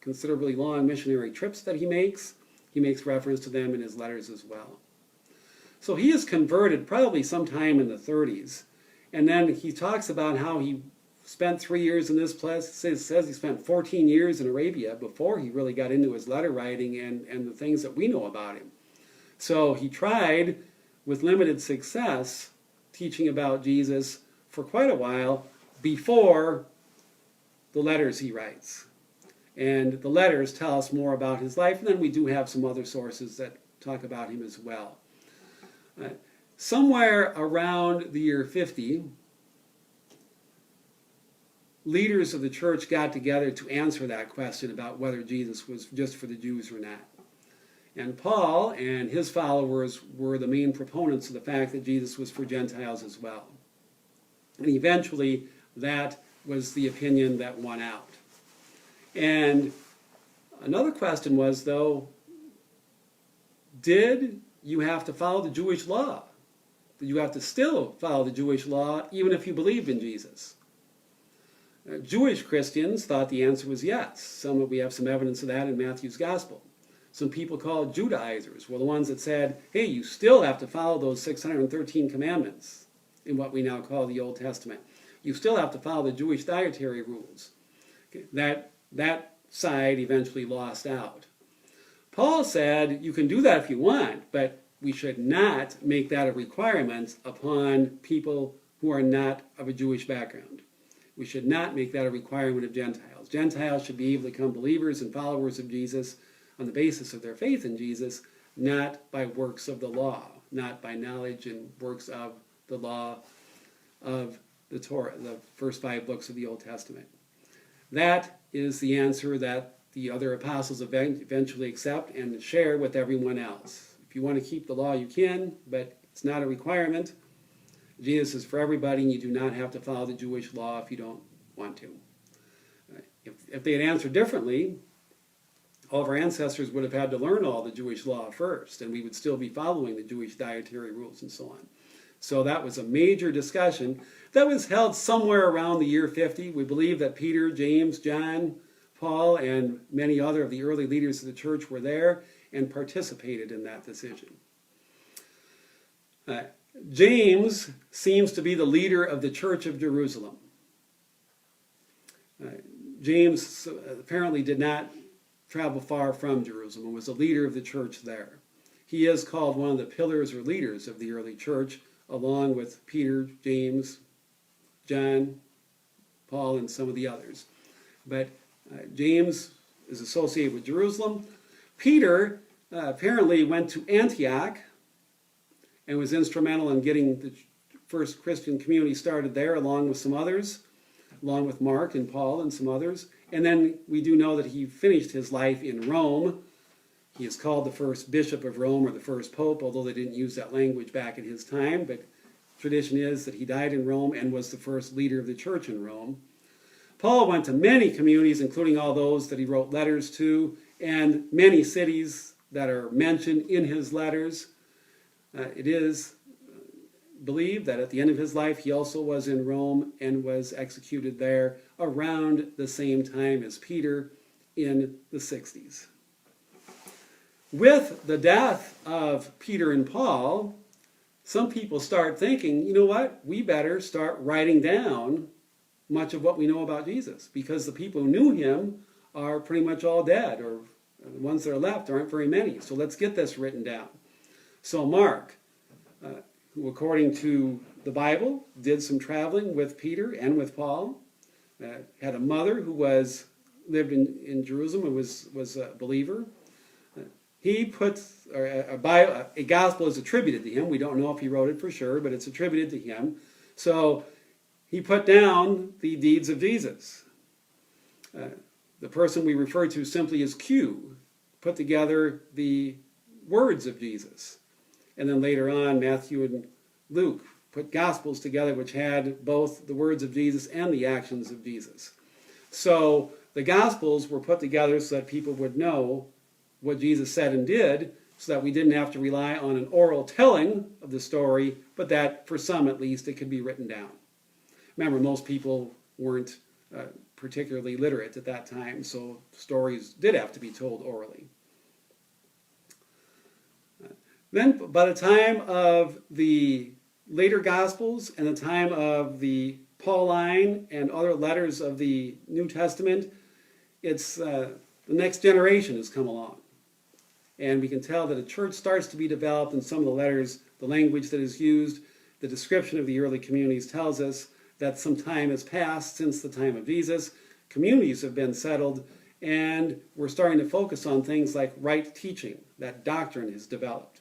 considerably long missionary trips that he makes. He makes reference to them in his letters as well. So he is converted probably sometime in the 30s. And then he talks about how he spent 3 years in this place. Says he spent 14 years in Arabia before he really got into his letter writing and the things that we know about him. So he tried, with limited success, teaching about Jesus for quite a while before the letters he writes. And the letters tell us more about his life, and then we do have some other sources that talk about him as well. Somewhere around the year 50, leaders of the church got together to answer that question about whether Jesus was just for the Jews or not. And Paul and his followers were the main proponents of the fact that Jesus was for Gentiles as well. And eventually, that was the opinion that won out. And another question was, though, did you have to follow the Jewish law? Did you have to still follow the Jewish law even if you believed in Jesus? Jewish Christians thought the answer was yes. We have some evidence of that in Matthew's Gospel. Some people called Judaizers were the ones that said, hey, you still have to follow those 613 commandments in what we now call the Old Testament. You still have to follow the Jewish dietary rules. That side eventually lost out. Paul said, you can do that if you want, but we should not make that a requirement upon people who are not of a Jewish background. We should not make that a requirement of Gentiles. Gentiles should be able to become believers and followers of Jesus on the basis of their faith in Jesus, not by works of the law, not by knowledge and works of the law of the Torah, the first 5 books of the Old Testament. That is the answer that the other apostles eventually accept and share with everyone else. If you want to keep the law, you can, but it's not a requirement. Jesus is for everybody, and you do not have to follow the Jewish law if you don't want to. If they had answered differently, all of our ancestors would have had to learn all the Jewish law first, and we would still be following the Jewish dietary rules and so on. So that was a major discussion that was held somewhere around the year 50. We believe that Peter, James, John, Paul, and many other of the early leaders of the church were there and participated in that decision. James seems to be the leader of the Church of Jerusalem. James apparently did not travel far from Jerusalem and was a leader of the church there. He is called one of the pillars or leaders of the early church, along with Peter, James, John, Paul, and some of the others. But James is associated with Jerusalem. Peter apparently went to Antioch and was instrumental in getting the first Christian community started there, along with some others, along with Mark and Paul and some others. And then we do know that he finished his life in Rome. He is called the first bishop of Rome or the first pope, although they didn't use that language back in his time. But tradition is that he died in Rome and was the first leader of the church in Rome. Paul went to many communities, including all those that he wrote letters to, and many cities that are mentioned in his letters. It is believed that at the end of his life, he also was in Rome and was executed there around the same time as Peter in the 60s. With the death of Peter and Paul, some people start thinking, you know what, we better start writing down much of what we know about Jesus, because the people who knew him are pretty much all dead, or the ones that are left aren't very many. So let's get this written down. So Mark, who according to the Bible did some traveling with Peter and with Paul, had a mother who lived in Jerusalem and was a believer. He puts a gospel is attributed to him. We don't know if he wrote it for sure, but it's attributed to him. So he put down the deeds of Jesus. The person we refer to simply as Q put together the words of Jesus. And then later on, Matthew and Luke put gospels together which had both the words of Jesus and the actions of Jesus. So the gospels were put together so that people would know what Jesus said and did, so that we didn't have to rely on an oral telling of the story, but that for some at least it could be written down. Remember, most people weren't particularly literate at that time, so stories did have to be told orally. Then by the time of the later Gospels and the time of the Pauline and other letters of the New Testament, it's the next generation has come along. And we can tell that a church starts to be developed in some of the letters, the language that is used, the description of the early communities tells us that some time has passed since the time of Jesus. Communities have been settled, and we're starting to focus on things like right teaching, that doctrine is developed.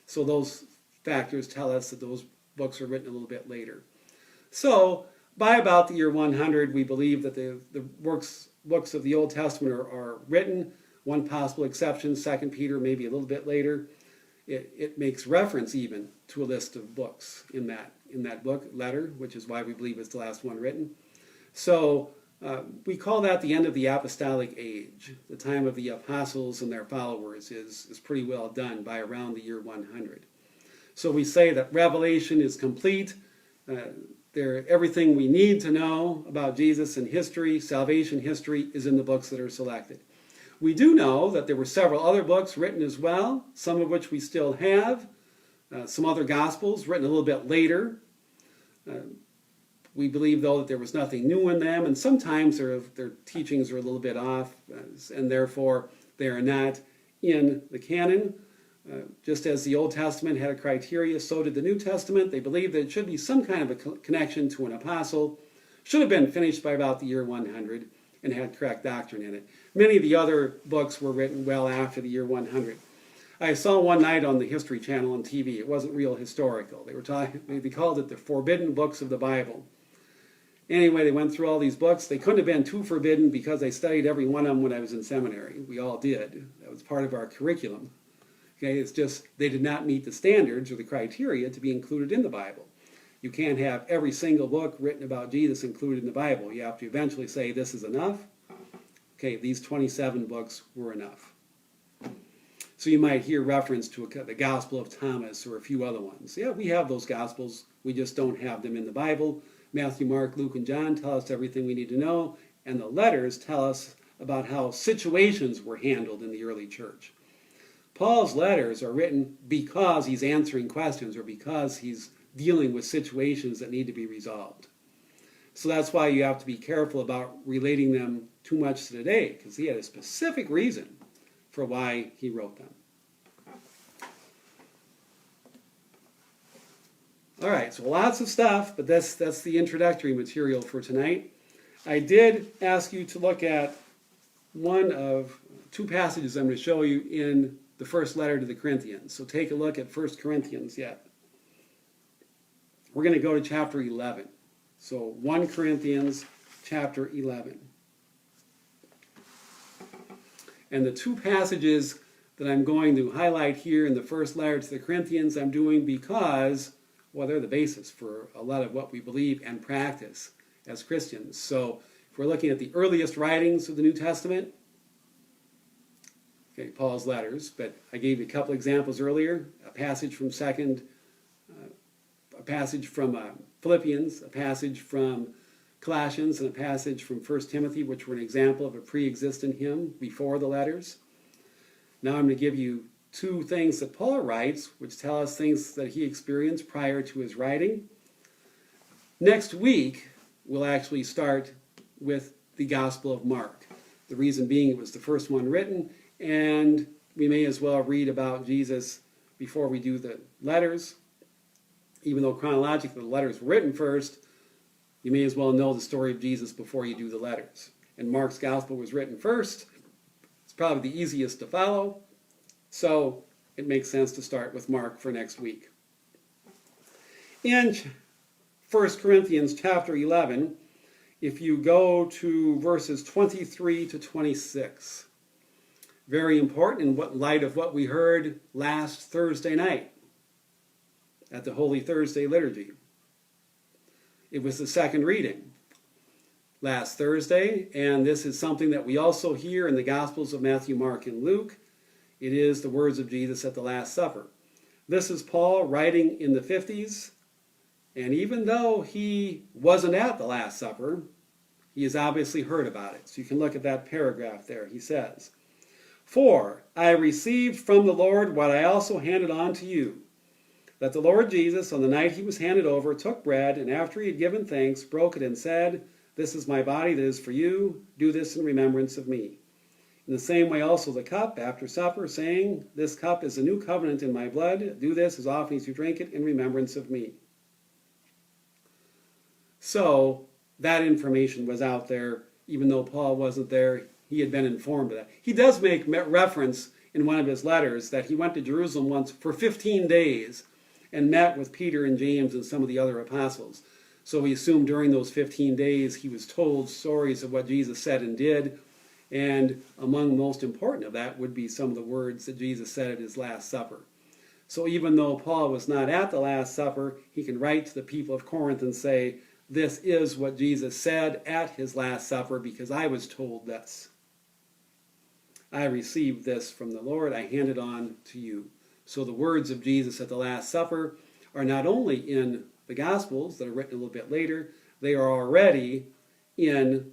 So those factors tell us that those books were written a little bit later. So by about the year 100, we believe that the books of the Old Testament are written. One possible exception, 2 Peter, maybe a little bit later. It makes reference even to a list of books in that book, letter, which is why we believe it's the last one written. So we call that the end of the apostolic age. The time of the apostles and their followers is pretty well done by around the year 100. So we say that Revelation is complete. Everything we need to know about Jesus and history, salvation history, is in the books that are selected. We do know that there were several other books written as well, some of which we still have, some other Gospels written a little bit later. We believe, though, that there was nothing new in them, and sometimes their teachings are a little bit off, and therefore they are not in the canon. Just as the Old Testament had a criteria, so did the New Testament. They believed that it should be some kind of a connection to an apostle, should have been finished by about the year 100, and had correct doctrine in it. Many of the other books were written well after the year 100. I saw one night on the History Channel on TV. It wasn't real historical. They called it the Forbidden Books of the Bible. Anyway, they went through all these books. They couldn't have been too forbidden because I studied every one of them when I was in seminary. We all did. That was part of our curriculum. Okay, it's just they did not meet the standards or the criteria to be included in the Bible. You can't have every single book written about Jesus included in the Bible. You have to eventually say this is enough. Okay, these 27 books were enough. So you might hear reference to the Gospel of Thomas or a few other ones. Yeah, we have those Gospels. We just don't have them in the Bible. Matthew, Mark, Luke, and John tell us everything we need to know, and the letters tell us about how situations were handled in the early church. Paul's letters are written because he's answering questions or because he's dealing with situations that need to be resolved. So that's why you have to be careful about relating them too much to today, because he had a specific reason for why he wrote them. All right, so lots of stuff, but that's the introductory material for tonight. I did ask you to look at one of two passages I'm going to show you in the first letter to the Corinthians. So take a look at 1 Corinthians yet. We're going to go to chapter 11. So 1 Corinthians chapter 11. And the two passages that I'm going to highlight here in the first letter to the Corinthians, I'm doing because, well, they're the basis for a lot of what we believe and practice as Christians. So if we're looking at the earliest writings of the New Testament, okay, Paul's letters, but I gave you a couple examples earlier, a passage from Philippians, a passage from Colossians, and a passage from 1 Timothy, which were an example of a pre-existent hymn before the letters. Now I'm going to give you two things that Paul writes, which tell us things that he experienced prior to his writing. Next week, we'll actually start with the Gospel of Mark. The reason being it was the first one written, and we may as well read about Jesus before we do the letters. Even though chronologically the letters were written first, you may as well know the story of Jesus before you do the letters. And Mark's Gospel was written first. It's probably the easiest to follow, so it makes sense to start with Mark for next week. In 1 Corinthians chapter 11, if you go to verses 23 to 26, very important in light of what we heard last Thursday night at the Holy Thursday liturgy. It was the second reading last Thursday, and this is something that we also hear in the Gospels of Matthew, Mark, and Luke. It is the words of Jesus at the Last Supper. This is Paul writing in the 50s, and even though he wasn't at the Last Supper, he has obviously heard about it. So you can look at that paragraph there. He says, "For I received from the Lord what I also handed on to you, that the Lord Jesus, on the night he was handed over, took bread, and after he had given thanks, broke it and said, 'This is my body that is for you. Do this in remembrance of me.' In the same way also the cup after supper, saying, 'This cup is a new covenant in my blood. Do this as often as you drink it in remembrance of me.'" So that information was out there, even though Paul wasn't there. He had been informed of that. He does make reference in one of his letters that he went to Jerusalem once for 15 days and met with Peter and James and some of the other apostles. So we assume during those 15 days he was told stories of what Jesus said and did, and among the most important of that would be some of the words that Jesus said at his Last Supper. So even though Paul was not at the Last Supper, he can write to the people of Corinth and say, "This is what Jesus said at his Last Supper because I was told this. I received this from the Lord. I hand it on to you." So the words of Jesus at the Last Supper are not only in the Gospels that are written a little bit later, they are already in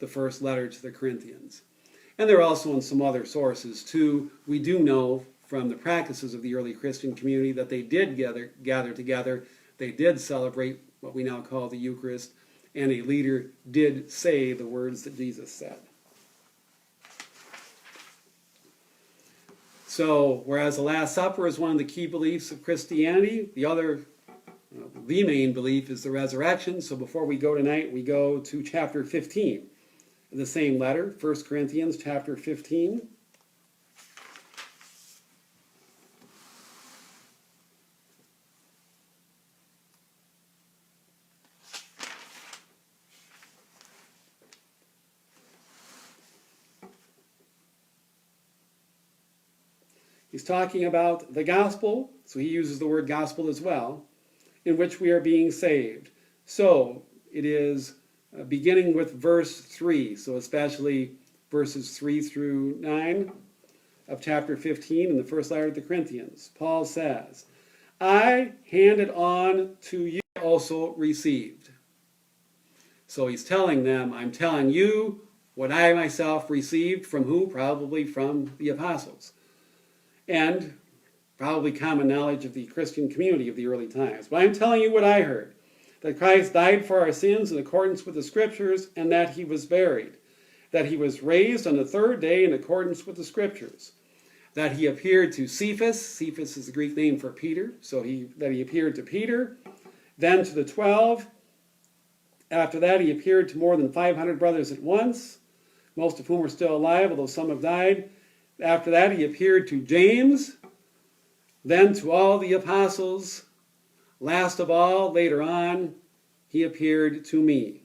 the first letter to the Corinthians. And they're also in some other sources too. We do know from the practices of the early Christian community that they did gather together. They did celebrate what we now call the Eucharist, and a leader did say the words that Jesus said. So, whereas the Last Supper is one of the key beliefs of Christianity, the main belief is the resurrection. So before we go tonight, we go to chapter 15 of the same letter, 1 Corinthians chapter 15. He's talking about the gospel, so he uses the word gospel as well, in which we are being saved. So it is beginning with verse 3, so especially verses 3 through 9 of chapter 15 in the first letter to the Corinthians. Paul says, "I handed on to you also received." So he's telling them, I'm telling you what I myself received from who? Probably from the apostles. And probably common knowledge of the Christian community of the early times. But I'm telling you what I heard, that Christ died for our sins in accordance with the Scriptures, and that he was buried, that he was raised on the third day in accordance with the Scriptures, that he appeared to Cephas. Cephas is the Greek name for Peter, so that he appeared to Peter, then to the 12. After that, he appeared to more than 500 brothers at once, most of whom are still alive, although some have died. After that, he appeared to James, then to all the apostles. Last of all, later on, he appeared to me.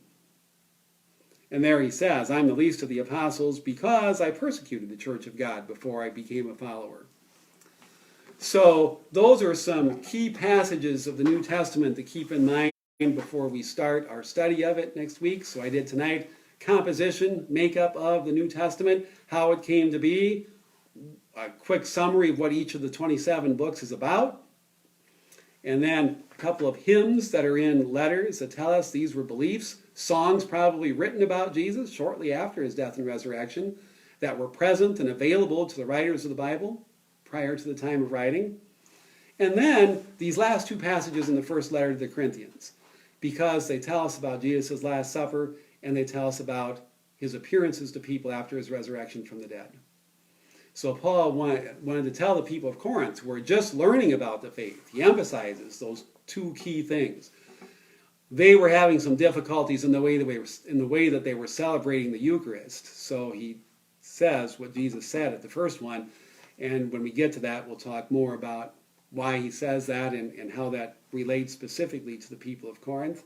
And there he says, I'm the least of the apostles because I persecuted the church of God before I became a follower. So those are some key passages of the New Testament to keep in mind before we start our study of it next week. So I did tonight composition, makeup of the New Testament, how it came to be, a quick summary of what each of the 27 books is about, and then a couple of hymns that are in letters that tell us these were beliefs, songs probably written about Jesus shortly after his death and resurrection that were present and available to the writers of the Bible prior to the time of writing. And then these last two passages in the first letter to the Corinthians, because they tell us about Jesus' Last Supper and they tell us about his appearances to people after his resurrection from the dead. So Paul wanted to tell the people of Corinth who are just learning about the faith. He emphasizes those two key things. They were having some difficulties in the way that they were celebrating the Eucharist. So he says what Jesus said at the first one, and when we get to that, we'll talk more about why he says that and how that relates specifically to the people of Corinth.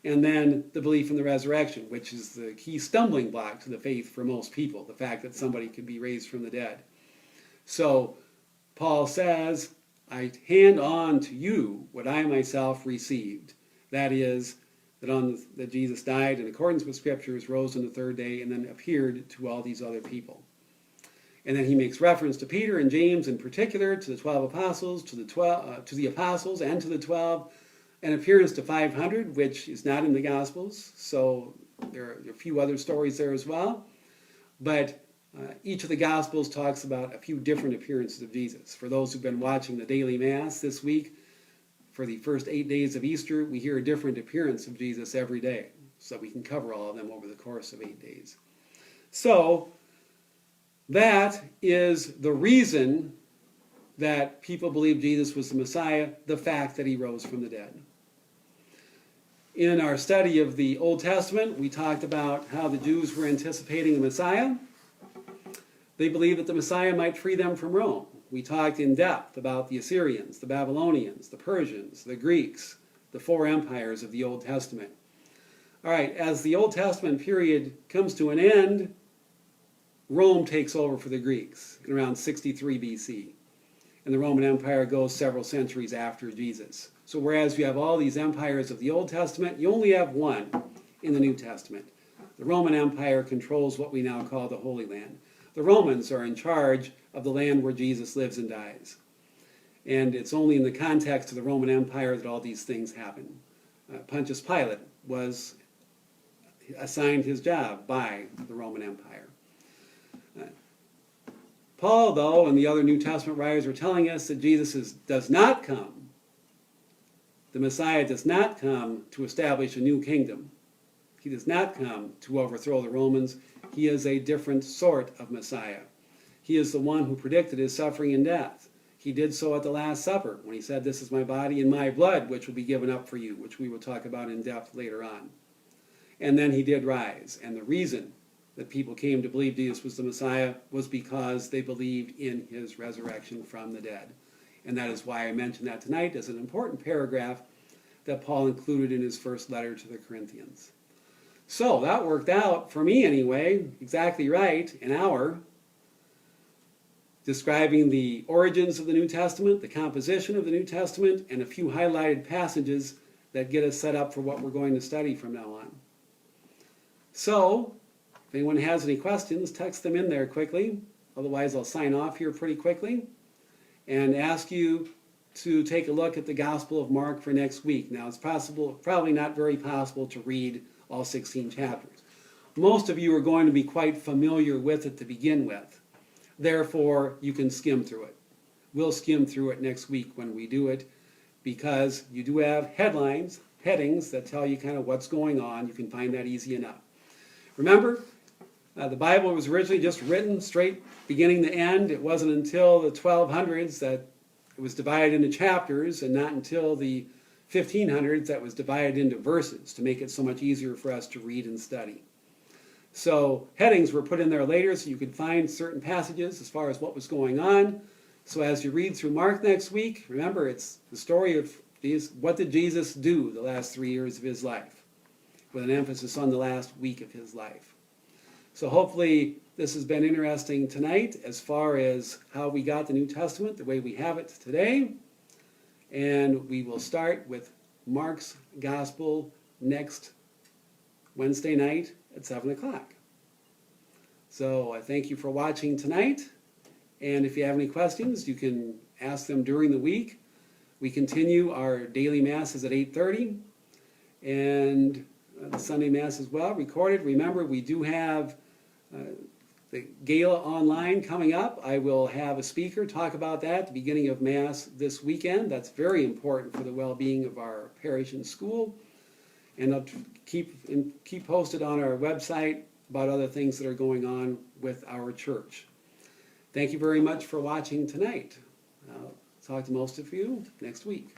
And then the belief in the resurrection, which is the key stumbling block to the faith for most people, the fact that somebody could be raised from the dead. So Paul says, I hand on to you what I myself received. That is, that Jesus died in accordance with Scriptures, rose on the third day, and then appeared to all these other people. And then he makes reference to Peter and James in particular, to the 12 apostles, to the apostles and to the 12, an appearance to 500, which is not in the Gospels. So there are a few other stories there as well. But each of the Gospels talks about a few different appearances of Jesus. For those who've been watching the daily Mass this week, for the first 8 days of Easter, we hear a different appearance of Jesus every day, so we can cover all of them over the course of 8 days. So that is the reason that people believe Jesus was the Messiah, the fact that he rose from the dead. In our study of the Old Testament, we talked about how the Jews were anticipating a Messiah. They believed that the Messiah might free them from Rome. We talked in depth about the Assyrians, the Babylonians, the Persians, the Greeks, the 4 empires of the Old Testament. All right, as the Old Testament period comes to an end, Rome takes over for the Greeks in around 63 BC. And the Roman Empire goes several centuries after Jesus. So whereas you have all these empires of the Old Testament, you only have one in the New Testament. The Roman Empire controls what we now call the Holy Land. The Romans are in charge of the land where Jesus lives and dies. And it's only in the context of the Roman Empire that all these things happen. Pontius Pilate was assigned his job by the Roman Empire. Paul, though, and the other New Testament writers are telling us that Jesus does not come. The Messiah does not come to establish a new kingdom. He does not come to overthrow the Romans. He is a different sort of Messiah. He is the one who predicted his suffering and death. He did so at the Last Supper when he said, "This is my body and my blood, which will be given up for you," which we will talk about in depth later on. And then he did rise. And the reason that people came to believe Jesus was the Messiah was because they believed in his resurrection from the dead. And that is why I mentioned that tonight as an important paragraph that Paul included in his first letter to the Corinthians. So that worked out, for me anyway, exactly right, an hour, describing the origins of the New Testament, the composition of the New Testament, and a few highlighted passages that get us set up for what we're going to study from now on. So, if anyone has any questions, text them in there quickly. Otherwise, I'll sign off here pretty quickly and ask you to take a look at the Gospel of Mark for next week. Now, it's probably not very possible to read all 16 chapters. Most of you are going to be quite familiar with it to begin with. Therefore, you can skim through it. We'll skim through it next week when we do it, because you do have headings that tell you kind of what's going on. You can find that easy enough. Remember, the Bible was originally just written straight beginning to end. It wasn't until the 1200s that it was divided into chapters, and not until the 1500s that was divided into verses to make it so much easier for us to read and study. So headings were put in there later so you could find certain passages as far as what was going on. So as you read through Mark next week, remember it's the story of Jesus. What did Jesus do the last 3 years of his life, with an emphasis on the last week of his life. So hopefully this has been interesting tonight as far as how we got the New Testament the way we have it today. And we will start with Mark's Gospel next Wednesday night at 7 o'clock. So I thank you for watching tonight. And if you have any questions, you can ask them during the week. We continue our daily masses at 8:30. And the Sunday Mass as well, recorded. Remember, we do have the gala online coming up. I will have a speaker talk about that at the beginning of Mass this weekend. That's very important for the well-being of our parish and school. And I'll keep posted on our website about other things that are going on with our church. Thank you very much for watching tonight. I'll talk to most of you next week.